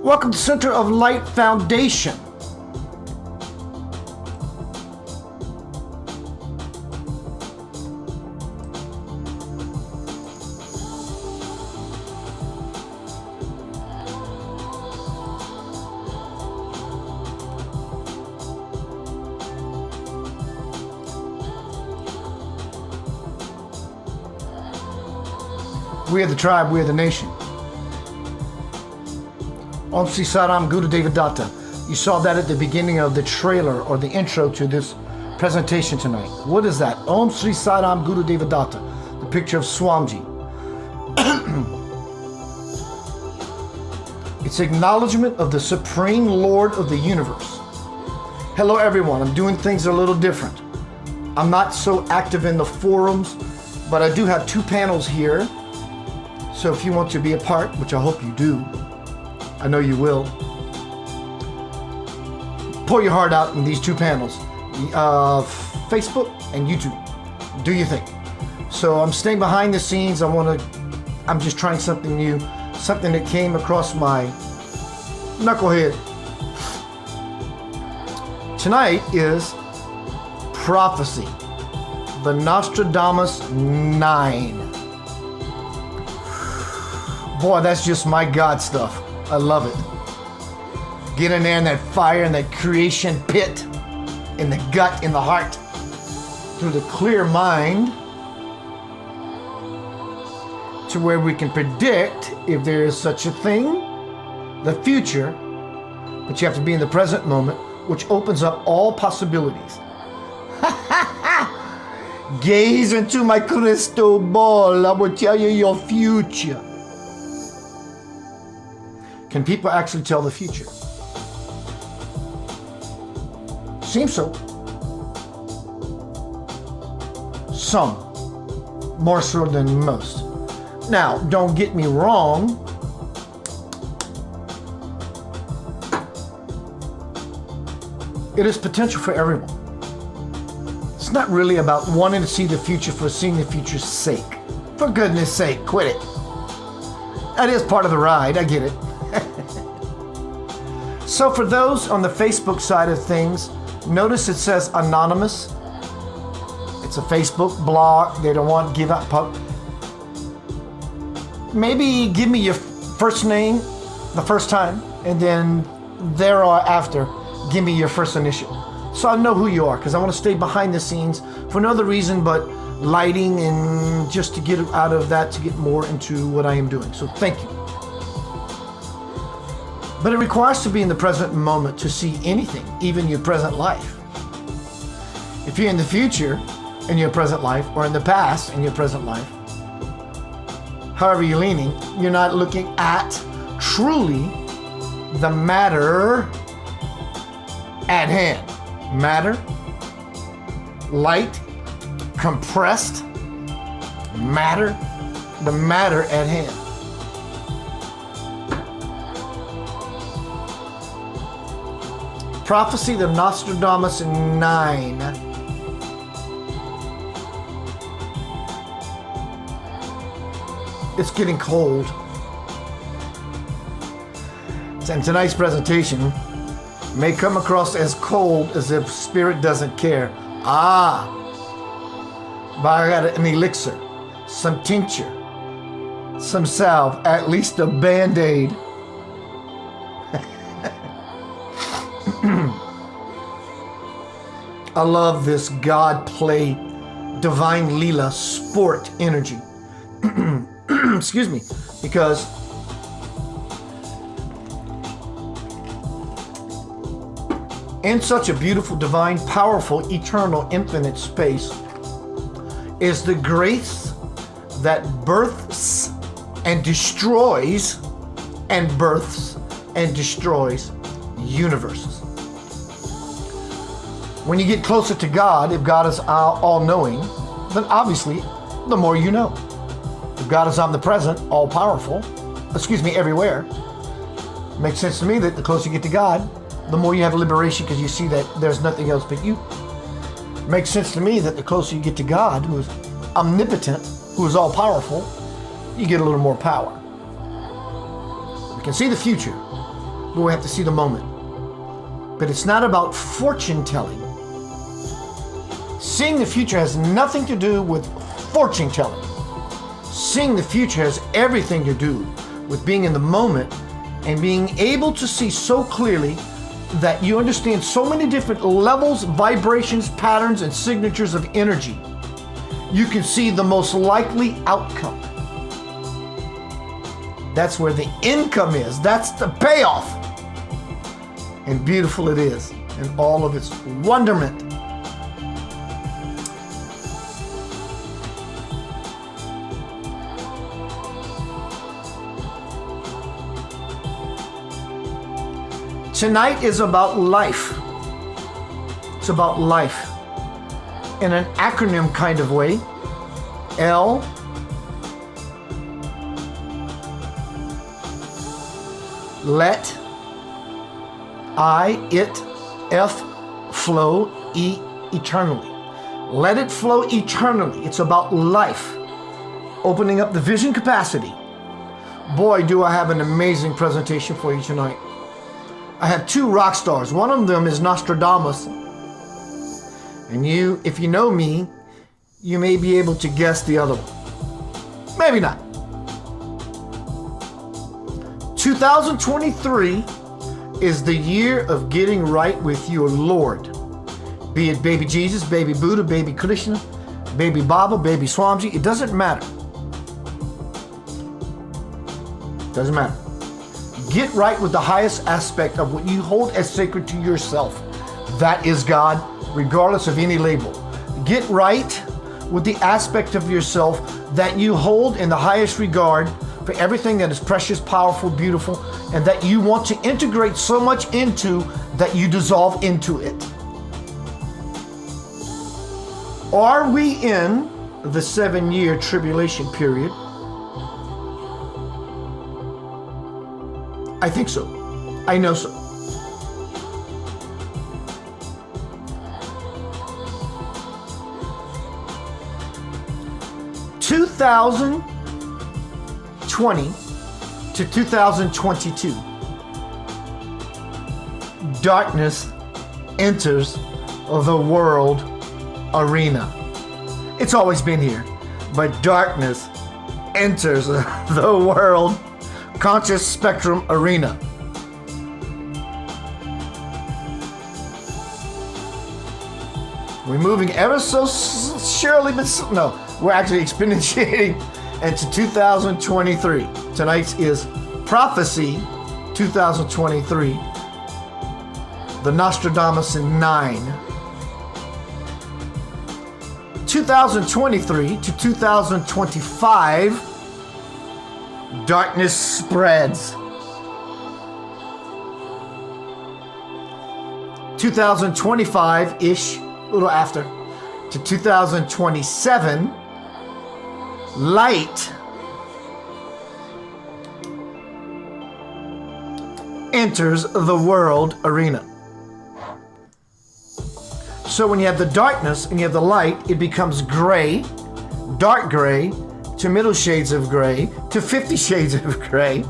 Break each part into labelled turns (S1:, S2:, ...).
S1: Welcome to Center of Light Foundation. We are the tribe, we are the nation. Om Sri Saram Guru Devadatta. You saw that at the beginning of the trailer or the intro to this presentation tonight. What is that? Om Sri Saram Guru Devadatta. The picture of Swamiji. It's acknowledgement of the Supreme Lord of the universe. Hello everyone, I'm doing things a little different. I'm not so active in the forums, but I do have 2 panels here. So if you want to be a part, which I hope you do, I know you will, pour your heart out in these 2 panels, Facebook and YouTube. Do your thing. So I'm staying behind the scenes. I'm just trying something new, something that came across my knucklehead. Tonight is prophecy, the Nostradamus 9. Boy, that's just my God stuff. I love it. Get in there in that fire, in that creation pit, in the gut, in the heart, through the clear mind, to where we can predict, if there is such a thing, the future, but you have to be in the present moment, which opens up all possibilities. Gaze into my crystal ball. I will tell you your future. Can people actually tell the future? Seems so. Some, more so than most. Now, don't get me wrong. It is potential for everyone. It's not really about wanting to see the future for seeing the future's sake. For goodness sake, quit it. That is part of the ride, I get it. So for those on the Facebook side of things, notice it says anonymous. It's a Facebook blog. They don't want to give out maybe give me your first name the first time, and then thereafter give me your first initial, so I know who you are, because I want to stay behind the scenes for no other reason but lighting, and just to get out of that to get more into what I am doing. So thank you. But it requires to be in the present moment to see anything, even your present life. If you're in the future in your present life, or in the past in your present life, however you're leaning, you're not looking at truly the matter at hand. Matter, light, compressed matter, the matter at hand. Prophecy, the Nostradamus 9. It's getting cold. And tonight's presentation may come across as cold as if spirit doesn't care. But I got an elixir, some tincture, some salve, at least a Band-Aid. I love this God play, divine Leela, sport energy. Excuse me, because in such a beautiful, divine, powerful, eternal, infinite space is the grace that births and destroys universes. When you get closer to God, if God is all-knowing, then obviously the more you know. If God is omnipresent, all-powerful, everywhere, it makes sense to me that the closer you get to God, the more you have liberation, because you see that there's nothing else but you. It makes sense to me that the closer you get to God, who is omnipotent, who is all-powerful, you get a little more power. You can see the future, but we have to see the moment. But it's not about fortune telling. Seeing the future has nothing to do with fortune telling. Seeing the future has everything to do with being in the moment and being able to see so clearly that you understand so many different levels, vibrations, patterns, and signatures of energy. You can see the most likely outcome. That's where the income is. That's the payoff. And beautiful it is in all of its wonderment. Tonight is about life. It's about life in an acronym kind of way. L, let, I, it, F, flow, E, eternally. Let it flow eternally. It's about life. Opening up the vision capacity. Boy, do I have an amazing presentation for you tonight. I have two rock stars. One of them is Nostradamus. And you, if you know me, you may be able to guess the other one. Maybe not. 2023 is the year of getting right with your Lord. Be it baby Jesus, baby Buddha, baby Krishna, baby Baba, baby Swamiji, it doesn't matter. Doesn't matter. Get right with the highest aspect of what you hold as sacred to yourself. That is God, regardless of any label. Get right with the aspect of yourself that you hold in the highest regard for everything that is precious, powerful, beautiful, and that you want to integrate so much into that you dissolve into it. Are we in the 7-year tribulation period? I think so. I know so. (2020) to 2022, darkness enters the world arena. It's always been here, but darkness enters the world conscious spectrum arena. We're moving ever so surely, but no, we're actually exponentiating into 2023. Tonight's is Prophecy 2023, the Nostradamus in 9. 2023 to 2025, darkness spreads. 2025-ish, a little after, to 2027, light enters the world arena. So when you have the darkness and you have the light, it becomes gray, dark gray, to middle shades of gray, to 50 shades of gray,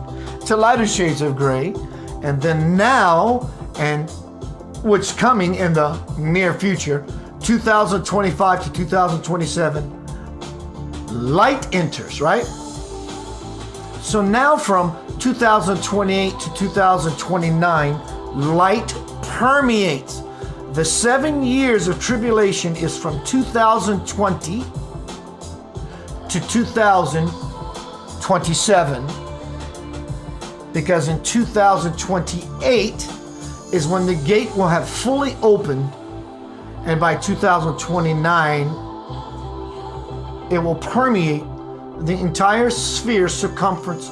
S1: to lighter shades of gray, and then now, and what's coming in the near future, 2025 to 2027, light enters, right? So now from 2028 to 2029, light permeates. The 7 years of tribulation is from 2020 to 2027, because in 2028 is when the gate will have fully opened, and by 2029 it will permeate the entire sphere circumference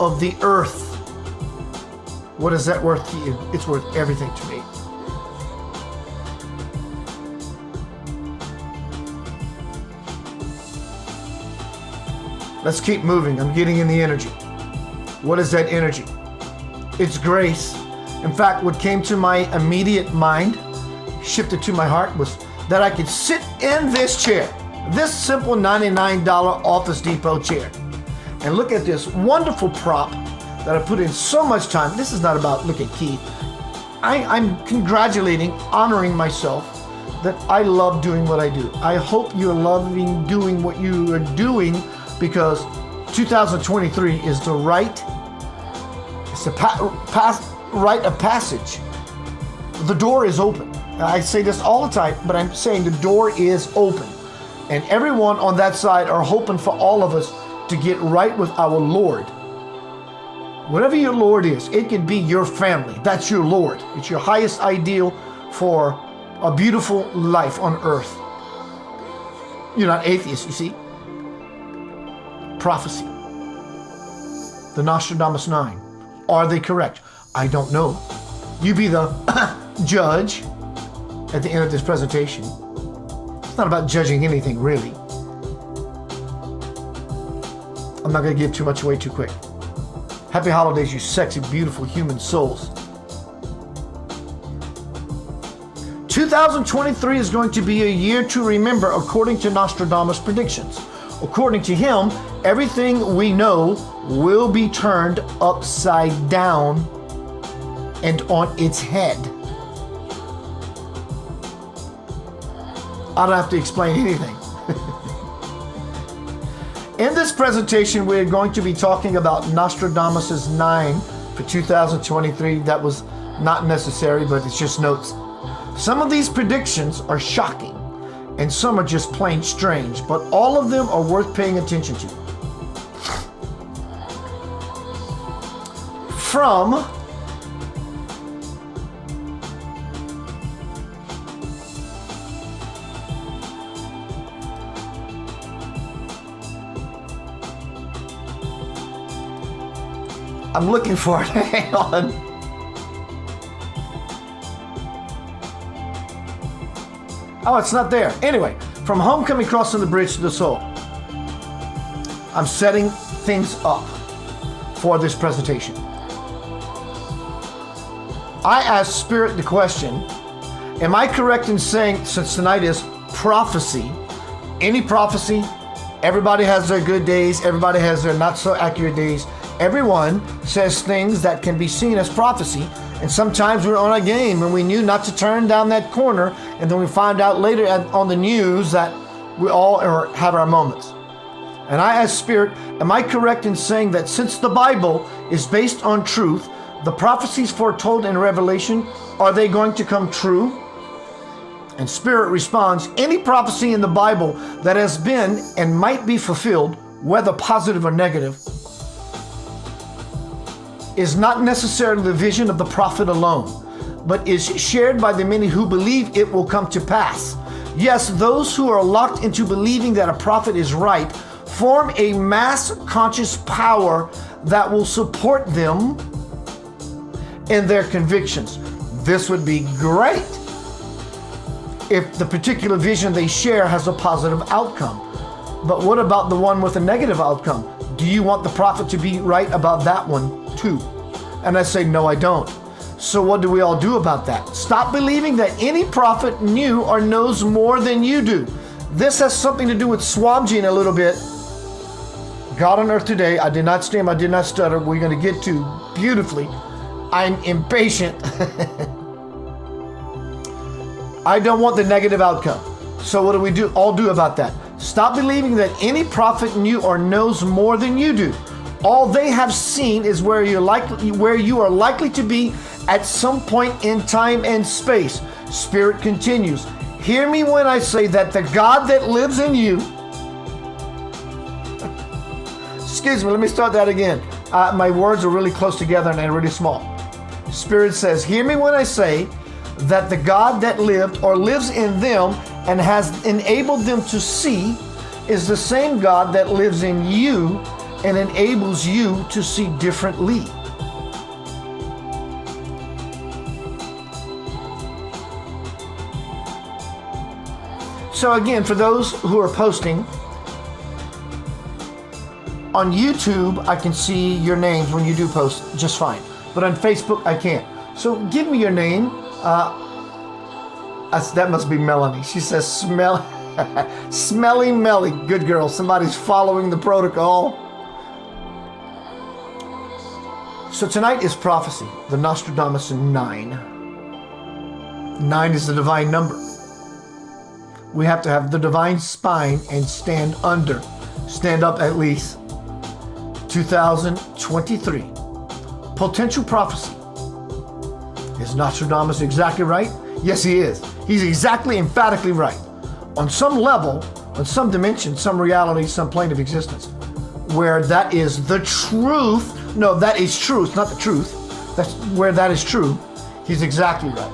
S1: of the earth. What is that worth to you? It's worth everything to me. Let's keep moving. I'm getting in the energy. What is that energy? It's grace. In fact, what came to my immediate mind, shifted to my heart, was that I could sit in this chair, this simple $99 Office Depot chair, and look at this wonderful prop that I put in so much time. This is not about, look at Keith. I'm congratulating, honoring myself that I love doing what I do. I hope you're loving doing what you are doing, because 2023 is the rite of passage. The door is open. I say this all the time, but I'm saying the door is open. And everyone on that side are hoping for all of us to get right with our Lord. Whatever your Lord is, it can be your family. That's your Lord. It's your highest ideal for a beautiful life on earth. You're not atheist, you see. Prophecy. The Nostradamus 9. Are they correct? I don't know. You be the judge at the end of this presentation. It's not about judging anything, really. I'm not going to give too much away too quick. Happy holidays, you sexy, beautiful human souls. 2023 is going to be a year to remember, according to Nostradamus' predictions. According to him, everything we know will be turned upside down and on its head. I don't have to explain anything. In this presentation, we're going to be talking about Nostradamus' 9 for 2023. That was not necessary, but it's just notes. Some of these predictions are shocking, and some are just plain strange, but all of them are worth paying attention to. From I'm looking for it. Hang on. Oh, it's not there. Anyway, from homecoming crossing the bridge to the soul. I'm setting things up for this presentation. I asked Spirit the question, am I correct in saying, since tonight is prophecy, any prophecy, everybody has their good days, everybody has their not so accurate days. Everyone says things that can be seen as prophecy, and sometimes we're on a game and we knew not to turn down that corner, and then we find out later on the news that we all have our moments. And I asked Spirit, am I correct in saying that since the Bible is based on truth, the prophecies foretold in Revelation, are they going to come true? And Spirit responds, any prophecy in the Bible that has been and might be fulfilled, whether positive or negative, is not necessarily the vision of the prophet alone, but is shared by the many who believe it will come to pass. Yes, those who are locked into believing that a prophet is right form a mass conscious power that will support them in their convictions. This would be great if the particular vision they share has a positive outcome. But what about the one with a negative outcome? Do you want the prophet to be right about that one too? And I say, no, I don't. So what do we all do about that? Stop believing that any prophet knew or knows more than you do. This has something to do with Swamji in a little bit. God on earth today, I did not stammer, I did not stutter. We're going to get to beautifully. I'm impatient. I don't want the negative outcome. So what do we all do about that? Stop believing that any prophet knew or knows more than you do. All they have seen is where you are likely to be at some point in time and space. Spirit continues. Hear me when I say that the God that lives in you. Excuse me, let me start that again. My words are really close together and they're really small. Spirit says, hear me when I say that the God that lived or lives in them and has enabled them to see is the same God that lives in you and enables you to see differently. So again, for those who are posting, on YouTube, I can see your names when you do post just fine. But on Facebook, I can't. So give me your name. That must be Melanie. She says, Smelly Melly. Good girl. Somebody's following the protocol. So tonight is prophecy, the Nostradamus 9. 9 is the divine number. We have to have the divine spine and stand up at least. 2023. Potential prophecy. Is Nostradamus exactly right? Yes, he is. He's exactly, emphatically right. On some level, on some dimension, some reality, some plane of existence, where that is the truth. No, that is truth, not the truth. That's where that is true. He's exactly right.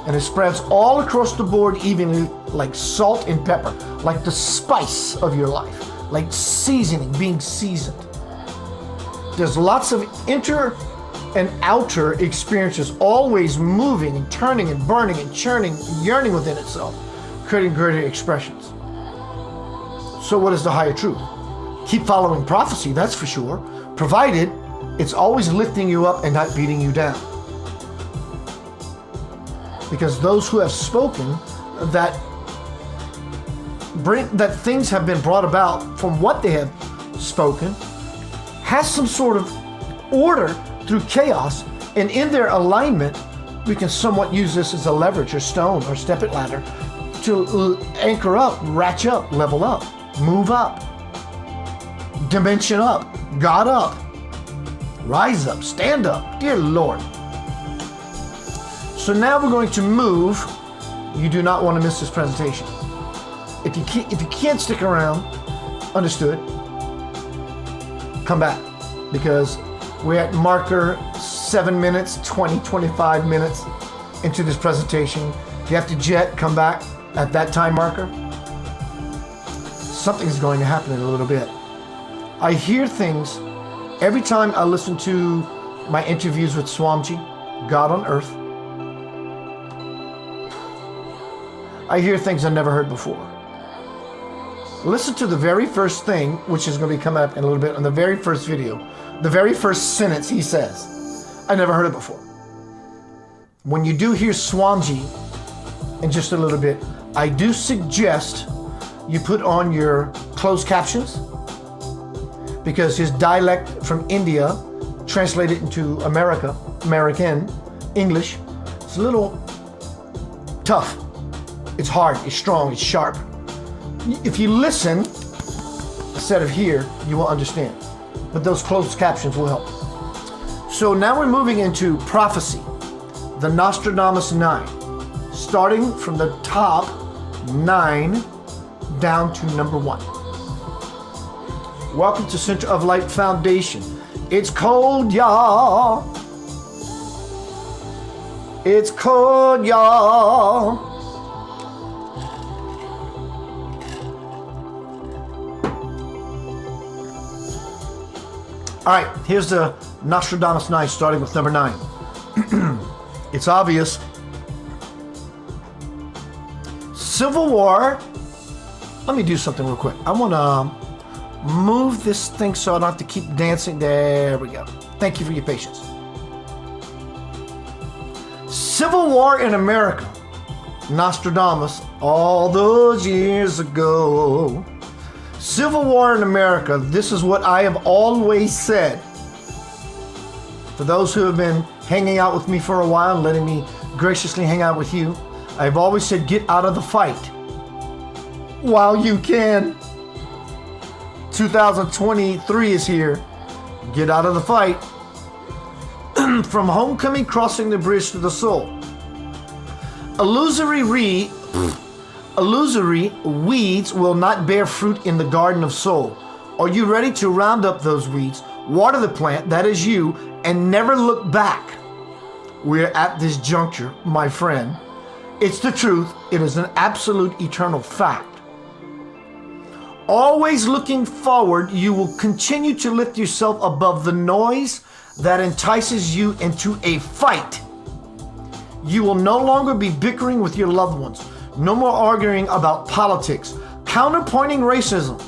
S1: And it spreads all across the board evenly, like salt and pepper, like the spice of your life, like seasoning, being seasoned. There's lots of inner and outer experiences, always moving and turning and burning and churning, yearning within itself, creating greater expressions. So what is the higher truth? Keep following prophecy, that's for sure, provided it's always lifting you up and not beating you down. Because those who have spoken that things have been brought about from what they have spoken has some sort of order through chaos, and in their alignment, we can somewhat use this as a leverage or stone or step-it ladder to anchor up, ratchet up, level up, move up, dimension up, God up, rise up, stand up, dear Lord. So now we're going to move. You do not want to miss this presentation. If you can't stick around, understood, come back, because we're at marker 7 minutes, 25 minutes into this presentation. If you have to jet, come back at that time marker. Something's going to happen in a little bit. I hear things every time I listen to my interviews with Swamiji, God on Earth. I hear things I never heard before. Listen to the very first thing, which is going to be coming up in a little bit on the very first video. The very first sentence he says. I never heard it before. When you do hear Swamiji in just a little bit, I do suggest you put on your closed captions, because his dialect from India, translated into American English, it's a little tough. It's hard, it's strong, it's sharp. If you listen instead of hear, you will understand. But those closed captions will help. So now we're moving into prophecy, the Nostradamus 9, starting from the top 9 down to number 1. Welcome to Center of Light Foundation. It's cold, y'all. It's cold, y'all. All right, here's the Nostradamus 9, starting with number 9. It's obvious. Civil War. Let me do something real quick. I want to move this thing so I don't have to keep dancing. There we go. Thank you for your patience. Civil War in America. Nostradamus, all those years ago. Civil War in America, this is what I have always said. For those who have been hanging out with me for a while and letting me graciously hang out with you, I've always said, get out of the fight while you can. 2023 is here. Get out of the fight. From homecoming, crossing the bridge to the soul. Illusory weeds will not bear fruit in the garden of soul. Are you ready to round up those weeds, water the plant, that is you, and never look back? We're at this juncture, my friend. It's the truth. It is an absolute eternal fact. Always looking forward, you will continue to lift yourself above the noise that entices you into a fight. You will no longer be bickering with your loved ones. No more arguing about politics, counterpointing racism,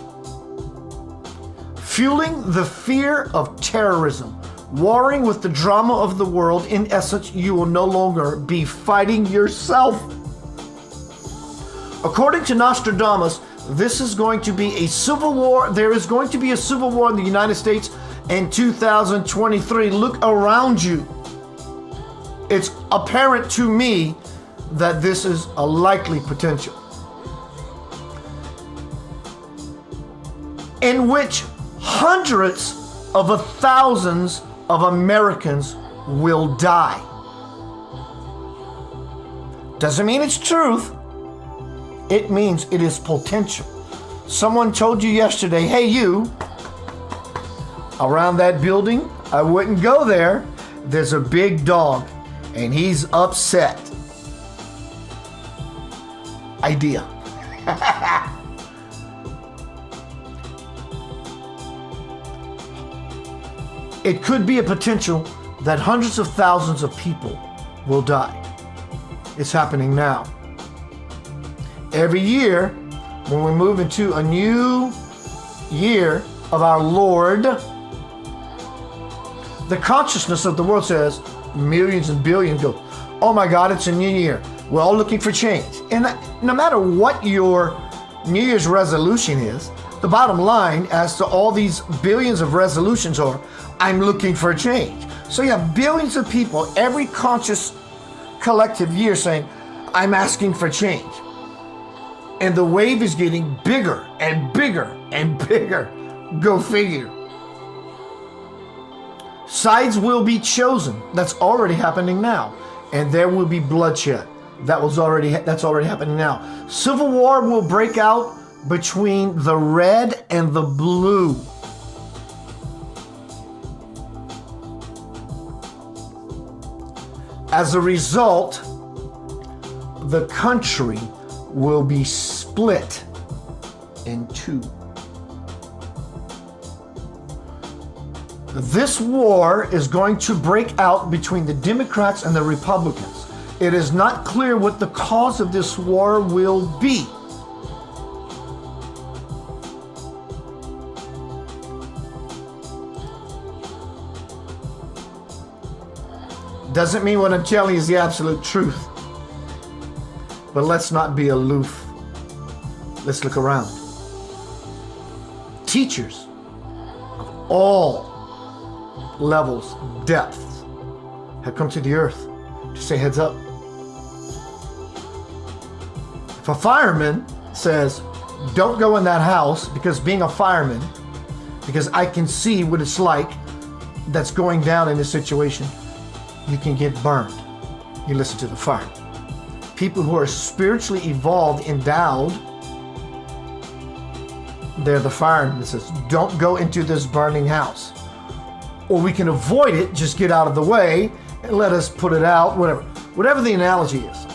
S1: fueling the fear of terrorism, warring with the drama of the world. In essence, you will no longer be fighting yourself. According to Nostradamus, this is going to be a civil war. There is going to be a civil war in the United States in 2023. Look around you. It's apparent to me that this is a likely potential, in which hundreds of thousands of Americans will die. Doesn't mean it's truth. It means it is potential. Someone told you yesterday, hey, you, around that building, I wouldn't go there. There's a big dog and he's upset. Idea. It could be a potential that hundreds of thousands of people will die. It's happening now. Every year, when we move into a new year of our Lord, the consciousness of the world says, millions and billions go, oh my God, it's a new year. We're all looking for change. And no matter what your New Year's resolution is, the bottom line as to all these billions of resolutions are, I'm looking for change. So you have billions of people every conscious collective year saying, I'm asking for change. And the wave is getting bigger and bigger and bigger. Go figure. Sides will be chosen. That's already happening now. And there will be bloodshed. That's already happening now. Civil war will break out between the red and the blue. As a result, the country will be split in two. This war is going to break out between the Democrats and the Republicans. It is not clear what the cause of this war will be. Doesn't mean what I'm telling you is the absolute truth. But let's not be aloof. Let's look around. Teachers of all levels, depths, have come to the earth to say heads up. If a fireman says, don't go in that house because being a fireman, because I can see what it's like that's going down in this situation, you can get burned. You listen to the fire. People who are spiritually evolved, endowed, they're the fireman that says, don't go into this burning house. Or we can avoid it, just get out of the way and let us put it out, whatever the analogy is.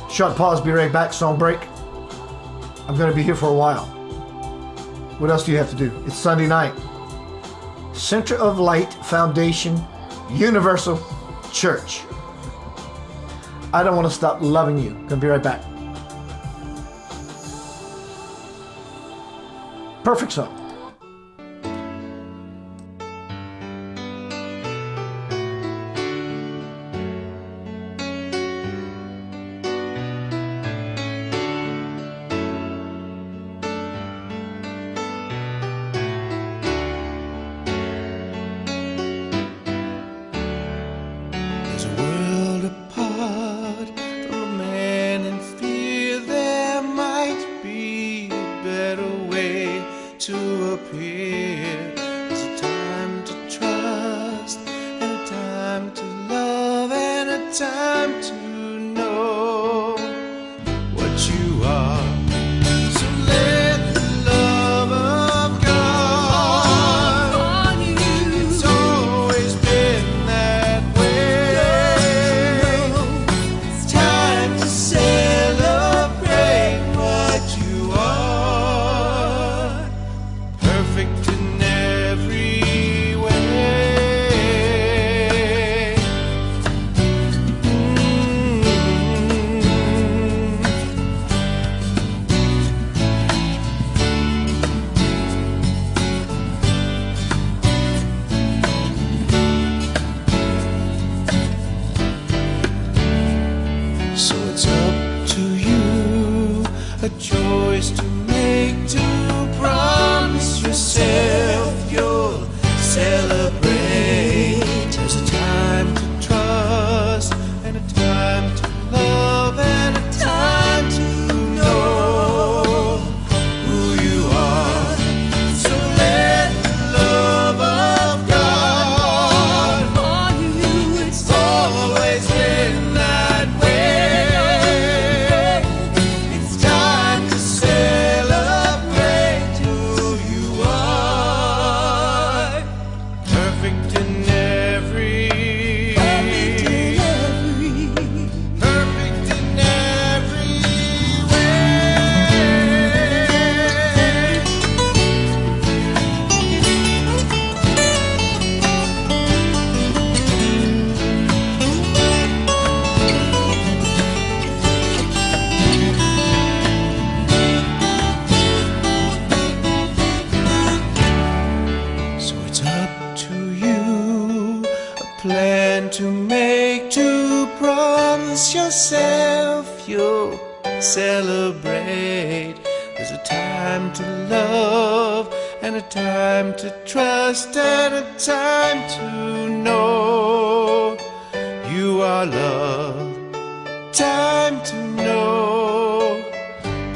S1: Short pause, be right back, song break. I'm going to be here for a while. What else do you have to do? It's Sunday night. Center of Light Foundation Universal Church. I don't want to stop loving you. Gonna be right back. Perfect song.
S2: to promise yourself you'll celebrate. There's a time to love and a time to trust and a time to know you are loved. Time to know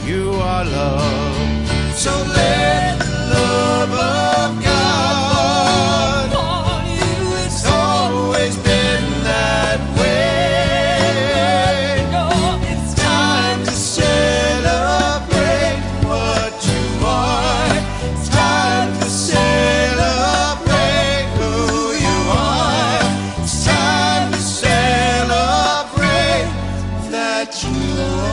S2: you are loved. So let the love of God for you, it's always been that way. It's time to celebrate what you are. It's time to celebrate who you are. It's time to celebrate that you are.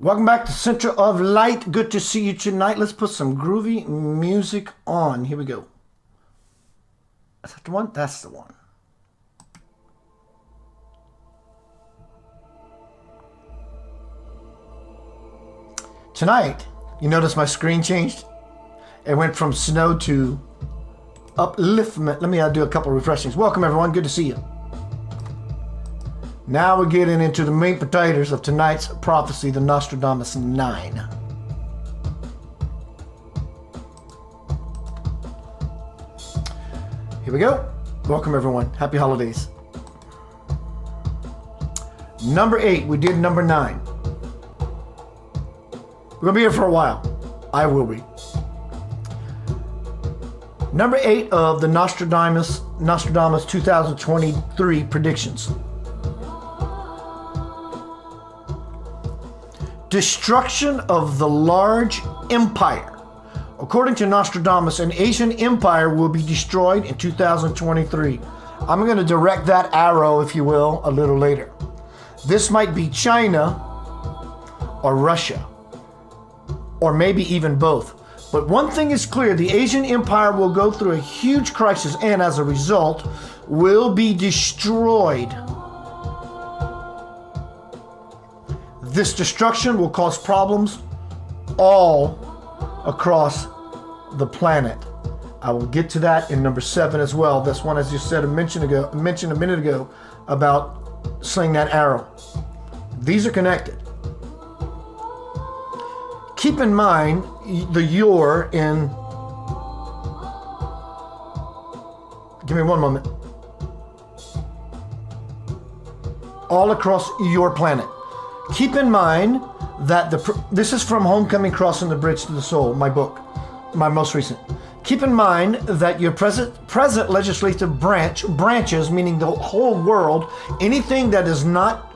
S1: Welcome back to Center of Light. Good to see you tonight. Let's put some groovy music on. Here we go. Is that the one? That's the one. Tonight, you notice my screen changed? It went from snow to upliftment. Let me do a couple refreshings. Welcome, everyone. Good to see you. Now we're getting into the meat potatoes of tonight's prophecy, the Nostradamus 9. Here we go. Welcome, everyone. Happy holidays. Number 8. We did number 9. We're going to be here for a while. I will be. Number 8 of the Nostradamus 2023 predictions. Destruction of the large empire. According to Nostradamus, an Asian empire will be destroyed in 2023. I'm going to direct that arrow, if you will, a little later. This might be China or Russia, or maybe even both. But one thing is clear, the Asian empire will go through a huge crisis and as a result will be destroyed. This destruction will cause problems all across the planet. I will get to that in number 7 as well. That's one, as you said, mentioned a minute ago about slinging that arrow. These are connected. Keep in mind the "you're" in. Give me one moment. All across your planet. Keep in mind that this is from Homecoming: Crossing the Bridge to the Soul, my book, my most recent. Keep in mind that your present legislative branches, meaning the whole world, anything that does not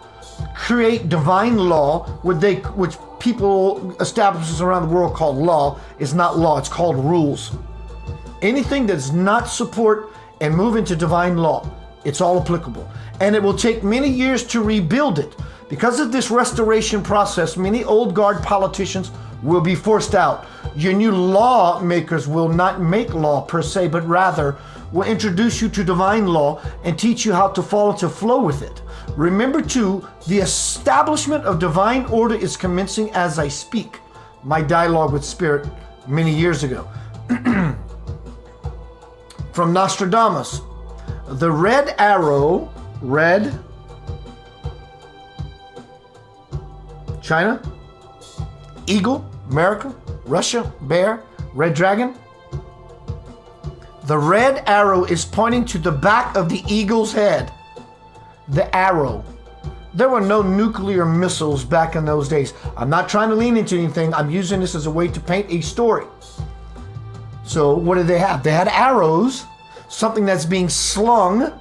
S1: create divine law, which people, establishments around the world call law, is not law, it's called rules. Anything that does not support and move into divine law, it's all applicable. And it will take many years to rebuild it. Because of this restoration process, many old guard politicians will be forced out. Your new lawmakers will not make law per se, but rather will introduce you to divine law and teach you how to fall into flow with it. Remember too, the establishment of divine order is commencing as I speak. My dialogue with Spirit many years ago. From Nostradamus, the red arrow, red, China, eagle, America, Russia, bear, red dragon. The red arrow is pointing to the back of the eagle's head. The arrow. There were no nuclear missiles back in those days. I'm not trying to lean into anything. I'm using this as a way to paint a story. So what did they have? They had arrows, something that's being slung.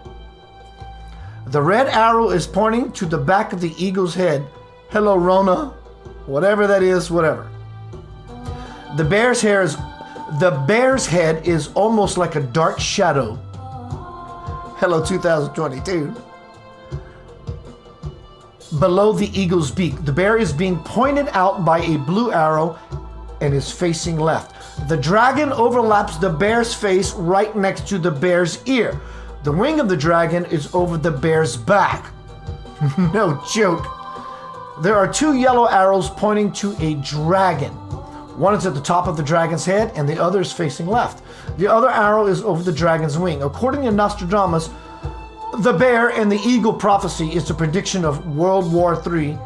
S1: The red arrow is pointing to the back of the eagle's head. Hello, Rona. Whatever that is, whatever. The bear's head is almost like a dark shadow. Hello, 2022. Below the eagle's beak. The bear is being pointed out by a blue arrow and is facing left. The dragon overlaps the bear's face right next to the bear's ear. The wing of the dragon is over the bear's back. No joke. There are 2 yellow arrows pointing to a dragon. One is at the top of the dragon's head and the other is facing left. The other arrow is over the dragon's wing. According to Nostradamus, the bear and the eagle prophecy is the prediction of World War III.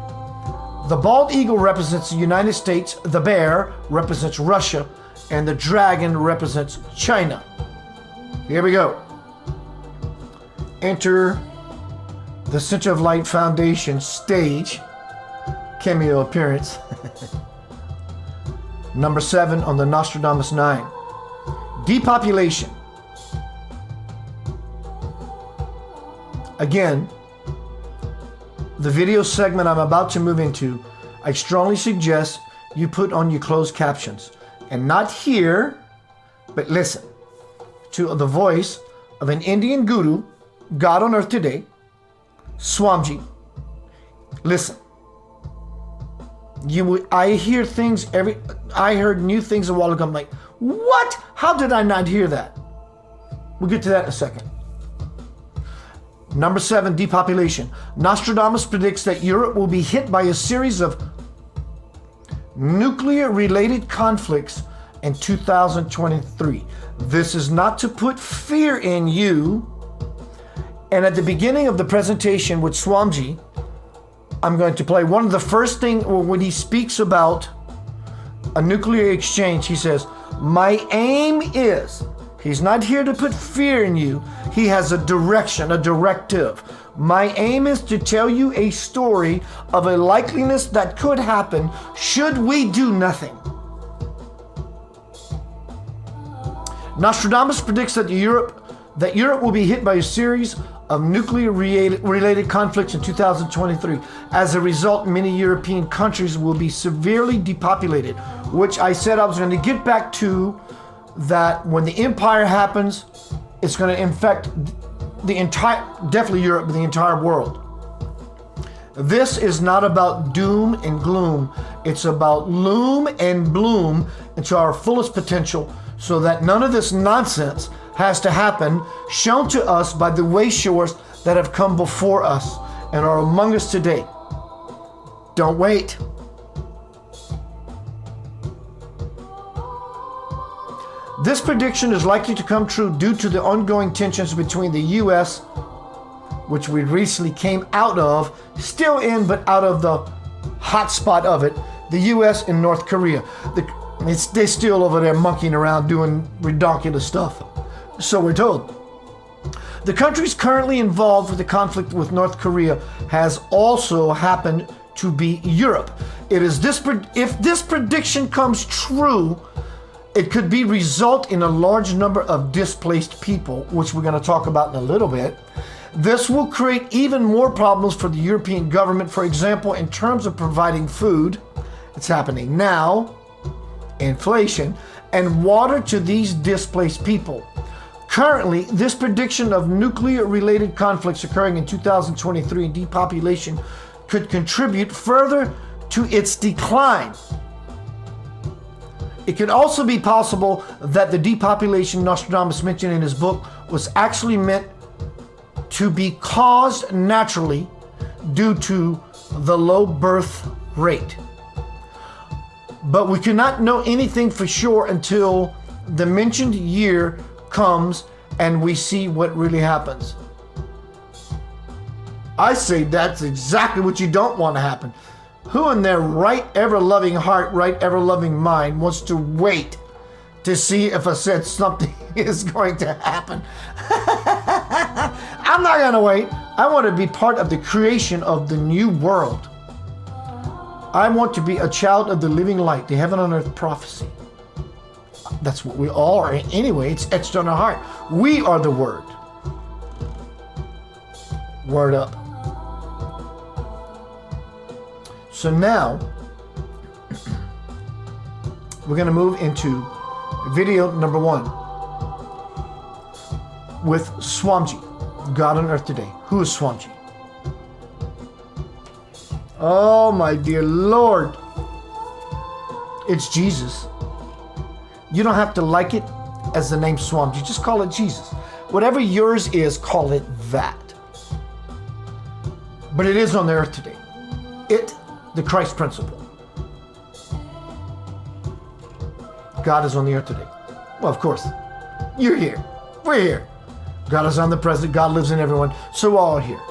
S1: The bald eagle represents the United States, the bear represents Russia, and the dragon represents China. Here we go. Enter the Center of Light Foundation stage cameo appearance. Number 7 on the Nostradamus 9. Depopulation. Again, the video segment I'm about to move into, I strongly suggest you put on your closed captions and not hear, but listen to the voice of an Indian guru, God on earth today, Swamiji. Listen. I hear things I heard new things a while ago. I'm like, what? How did I not hear that? We'll get to that in a second. Number 7, depopulation. Nostradamus predicts that Europe will be hit by a series of nuclear-related conflicts in 2023. This is not to put fear in you. And at the beginning of the presentation with Swamiji, I'm going to play one of the first things when he speaks about a nuclear exchange. He says, my aim is, he's not here to put fear in you. He has a direction, a directive. My aim is to tell you a story of a likeliness that could happen should we do nothing. Nostradamus predicts that Europe will be hit by a series of nuclear-related conflicts in 2023. As a result, many European countries will be severely depopulated, which I said I was going to get back to, that when the empire happens, it's going to infect the entire, definitely Europe, but the entire world. This is not about doom and gloom. It's about loom and bloom into our fullest potential so that none of this nonsense has to happen, shown to us by the wayshowers that have come before us and are among us today. Don't wait. This prediction is likely to come true due to the ongoing tensions between the U.S., which we recently came out of, still in, but out of the hot spot of it, the U.S. and North Korea. They're still over there monkeying around doing ridiculous stuff. So we're told. The countries currently involved with the conflict with North Korea has also happened to be Europe. It is if this prediction comes true, it could result in a large number of displaced people, which we're going to talk about in a little bit. This will create even more problems for the European government, for example, in terms of providing food. It's happening now, inflation, and water to these displaced people. Currently, this prediction of nuclear-related conflicts occurring in 2023 and depopulation could contribute further to its decline. It could also be possible that the depopulation Nostradamus mentioned in his book was actually meant to be caused naturally due to the low birth rate. But we cannot know anything for sure until the mentioned year comes and we see what really happens. I say that's exactly what you don't want to happen. Who in their right ever-loving heart, right ever-loving mind wants to wait to see if I said something is going to happen? I'm not going to wait. I want to be part of the creation of the new world. I want to be a child of the living light, the heaven on earth prophecy. That's what we all are. Anyway, it's etched on our heart. We are the Word. Word up. So now, we're going to move into video number 1 with Swamiji, God on Earth Today. Who is Swamiji? Oh, my dear Lord. It's Jesus. You don't have to like it as the name Swamiji. Just call it Jesus. Whatever yours is, call it that. But it is on the earth today. It, the Christ principle. God is on the earth today. Well, of course, you're here. We're here. God is omnipresent. God lives in everyone. So we're all here.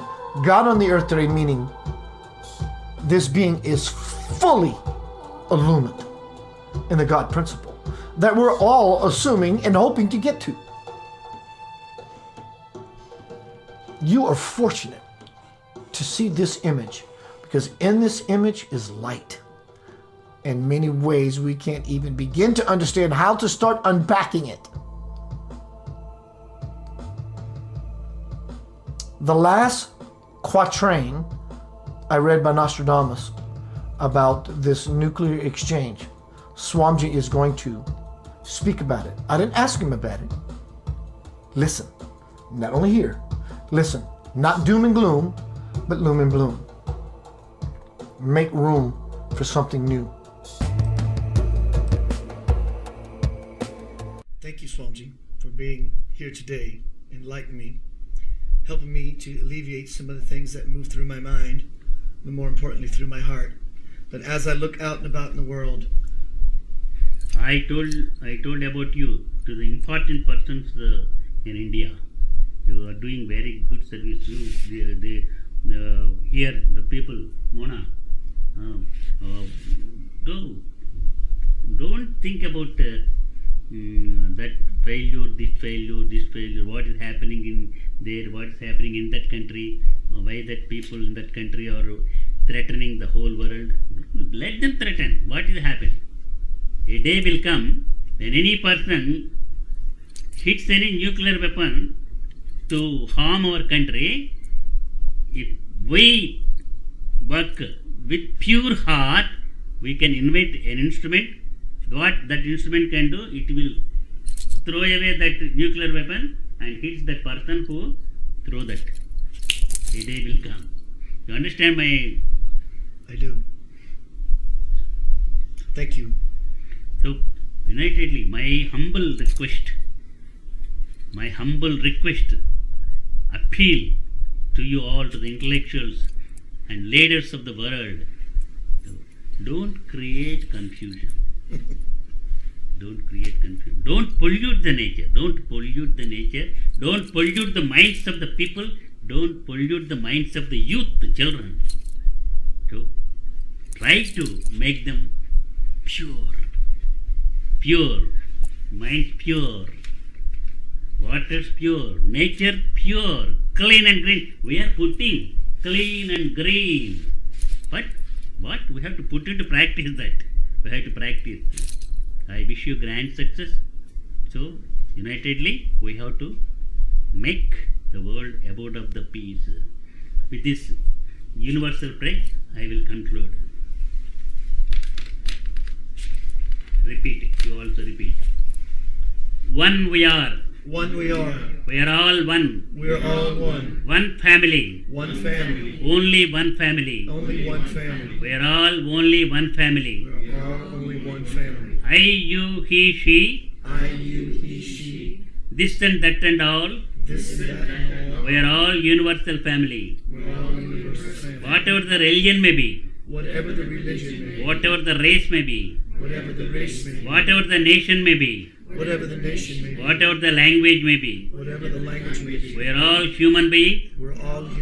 S1: God on the earth today, meaning this being is fully illumined in the God principle that we're all assuming and hoping to get to. You are fortunate to see this image, because in this image is light. In many ways, we can't even begin to understand how to start unpacking it. The last quatrain I read by Nostradamus about this nuclear exchange, Swamiji is going to speak about it. I didn't ask him about it. Listen, not only here, listen, not doom and gloom, but loom and bloom. Make room for something new.
S3: Thank you, Swamiji, for being here today, enlightening me, helping me to alleviate some of the things that move through my mind, but more importantly, through my heart. But as I look out and about in the world,
S4: I told about you to the important persons in India. You are doing very good service. Here the people, Mona, don't think about that failure, this failure, what is happening in there, what is happening in that country, why that people in that country are threatening the whole world. Let them threaten. What will happen? A day will come when any person hits any nuclear weapon to harm our country. If we work with pure heart, we can invent an instrument. What that instrument can do, it will throw away that nuclear weapon and hits that person who throw that. A day will come. You understand my...
S3: I do. Thank you.
S4: So, unitedly, my humble request, appeal to you all, to the intellectuals and leaders of the world, don't create confusion. Don't create confusion. Don't pollute the nature. Don't pollute the nature. Don't pollute the minds of the people. Don't pollute the minds of the youth, the children. So, try to make them pure. Pure. Mind pure. Water's pure. Nature pure. Clean and green. We are putting clean and green. But what? We have to put into practice that. We have to practice. I wish you grand success. So, unitedly, we have to make the world abode of the peace. With this universal prayer, I will conclude. Repeat it. You also repeat. One we are.
S3: One we are.
S4: We are all one.
S3: We are all one.
S4: One family.
S3: One family.
S4: Only one family.
S3: Only one family.
S4: We are all only one family.
S3: We are all only one family.
S4: I, you, he, she.
S3: I, you, he, she.
S4: This and that and all.
S3: This, that, and all.
S4: We are all universal family.
S3: We are all universal family.
S4: Whatever the religion may be.
S3: Whatever the religion may be.
S4: Whatever the race may be.
S3: Whatever the race may be.
S4: Whatever the nation may be.
S3: Whatever the nation may be.
S4: Whatever the language may be.
S3: Whatever the language may be.
S4: We are all human beings.
S3: We're all human